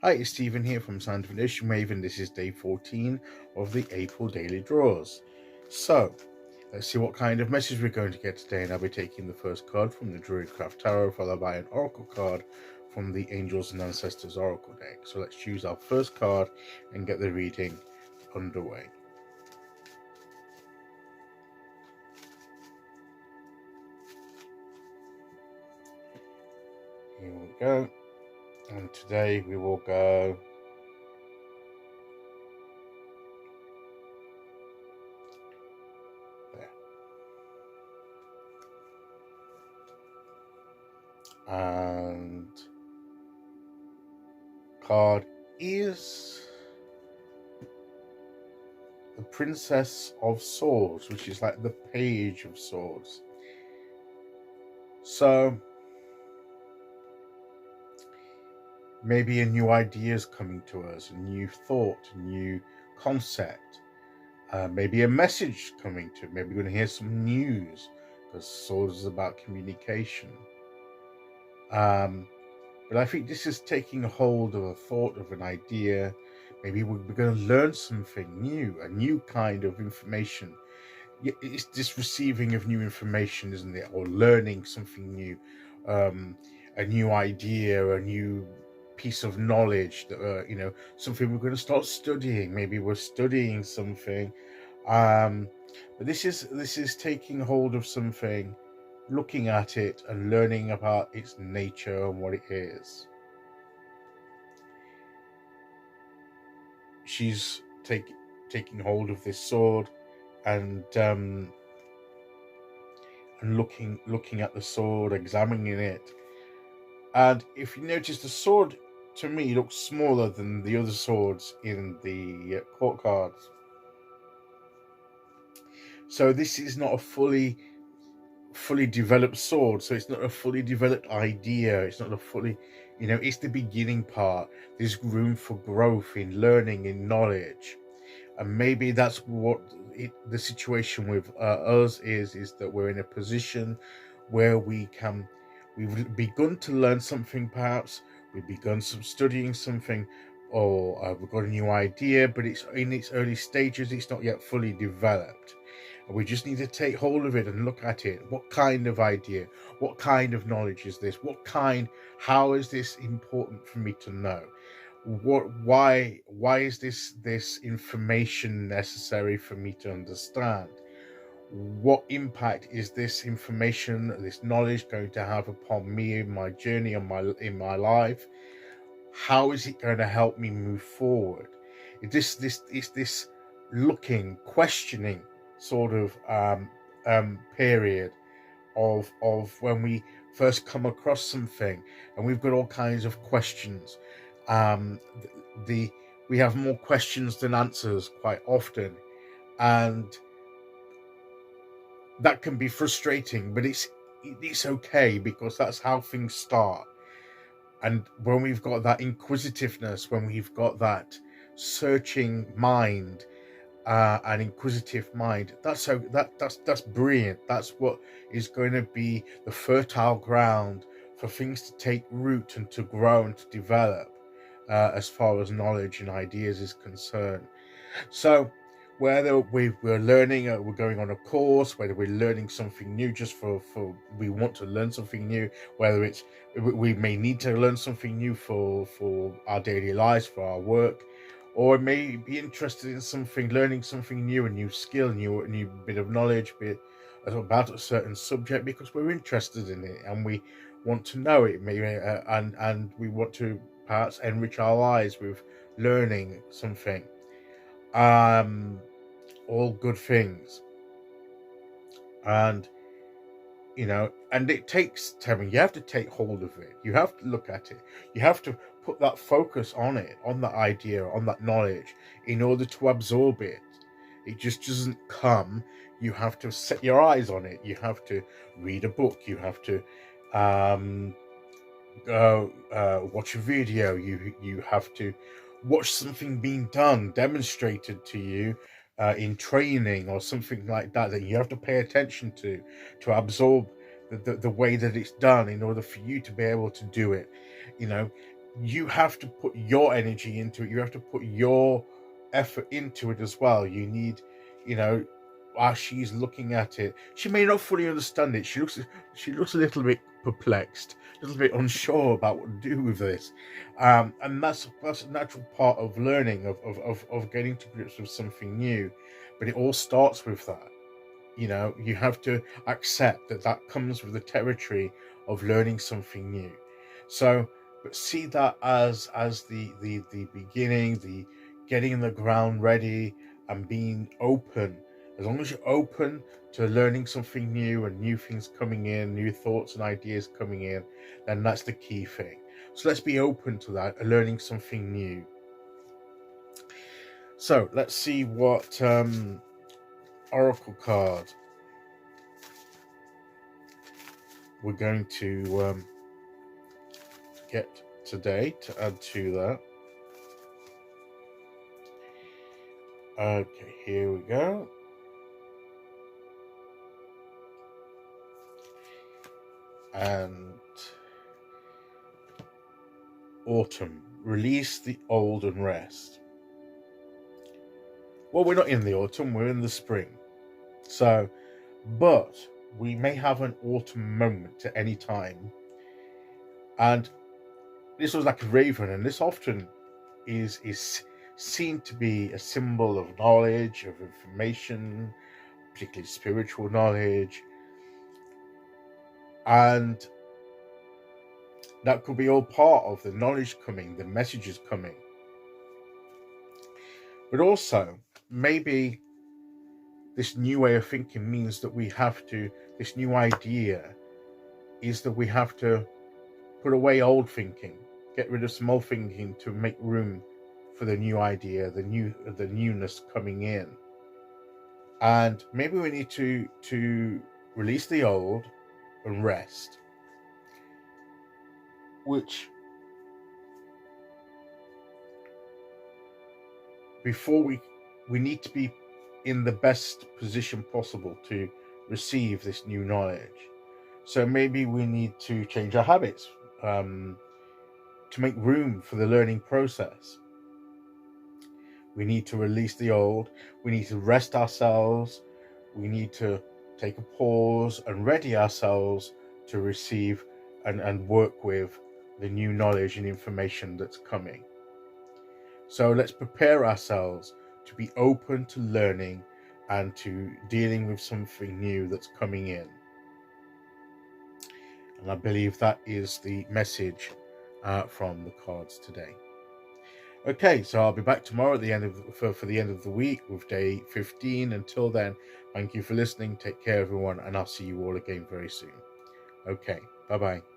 Hi, it's Stephen here from Sound Divination Wave, and this is day 14 of the April daily draws. So, let's see what kind of message we're going to get today, and I'll be taking the first card from the Druidcraft Tarot, followed by an Oracle card from the Angels and Ancestors Oracle deck. So let's choose our first card and get the reading underway. Here we go. And today we will go there. And card is the Princess of Swords, which is like the Page of Swords. So maybe a new idea is coming to us, a new thought, a new concept, maybe a message coming to. Maybe we're going to hear some news, because swords is about communication. But I think this is taking a hold of a thought, of an idea. Maybe we're going to learn something new, a new kind of information. It's this receiving of new information, isn't it? Or learning something new, a new idea, a new piece of knowledge that something we're going to start studying. Maybe we're studying something, but this is taking hold of something, looking at it and learning about its nature and what it is. She's taking hold of this sword and looking at the sword, examining it. And if you notice, the sword to me looks smaller than the other swords in the court cards. So this is not a fully developed sword. So it's not a fully developed idea. It's not a fully, it's the beginning part. There's room for growth in learning, in knowledge. And maybe that's what the situation with us is that we're in a position where we've begun to learn something, perhaps we've begun studying something, or we've got a new idea, but it's in its early stages. It's not yet fully developed, and we just need to take hold of it and look at it. What kind of idea, what kind of knowledge is this? How is this important for me to know? Why is this information necessary for me to understand? What impact is this information, this knowledge, going to have upon me in my journey, in my life? How is it going to help me move forward? Is this looking, questioning sort of period of when we first come across something and we've got all kinds of questions. We have more questions than answers quite often, and that can be frustrating, but it's okay, because that's how things start. And when we've got that inquisitiveness, when we've got that searching mind, an inquisitive mind, that's brilliant. That's what is going to be the fertile ground for things to take root and to grow and to develop, as far as knowledge and ideas is concerned. So whether we're learning, we're going on a course, whether we're learning something new just for we want to learn something new, whether it's we may need to learn something new for our daily lives, for our work, or may be interested in something, learning something new, a new skill, a new bit of knowledge about a certain subject, because we're interested in it and we want to know it, maybe, and we want to perhaps enrich our lives with learning something. All good things. And and it takes time. You have to take hold of it. You have to look at it. You have to put that focus on it, on that idea, on that knowledge, in order to absorb it. It just doesn't come. You have to set your eyes on it. You have to read a book. You have to watch a video. You have to watch something being done, demonstrated to you in training or something like that you have to pay attention to absorb the way that it's done, in order for you to be able to do it. you have to put your energy into it. You have to put your effort into it as well. You need, while she's looking at it, she may not fully understand it. She looks a little bit perplexed, a little bit unsure about what to do with this, and that's a natural part of learning, of getting to grips with something new. But it all starts with that. You have to accept that comes with the territory of learning something new. So, but see that as the beginning, the getting the ground ready and being open. As long as you're open to learning something new and new things coming in, new thoughts and ideas coming in, then that's the key thing. So let's be open to that, learning something new. So let's see what oracle card we're going to get today to add to that. Okay, here we go. And autumn, release the old and rest. Well, we're not in the autumn, we're in the spring. So, but we may have an autumn moment at any time. And this was like a raven, and this often is seen to be a symbol of knowledge, of information, particularly spiritual knowledge. And that could be all part of the knowledge coming, the messages coming. But also, maybe this new way of thinking means that this new idea is that we have to put away old thinking, get rid of some old thinking to make room for the new idea, the newness coming in. And maybe we need to release the old and rest, which before we need to be in the best position possible to receive this new knowledge. So maybe we need to change our habits to make room for the learning process. We need to release the old. We need to rest ourselves. We need to take a pause and ready ourselves to receive and work with the new knowledge and information that's coming. So let's prepare ourselves to be open to learning and to dealing with something new that's coming in. And I believe that is the message from the cards today. Okay, so I'll be back tomorrow at the end of for the end of the week with day 15. Until then, thank you for listening. Take care, everyone, and I'll see you all again very soon. Okay, bye-bye.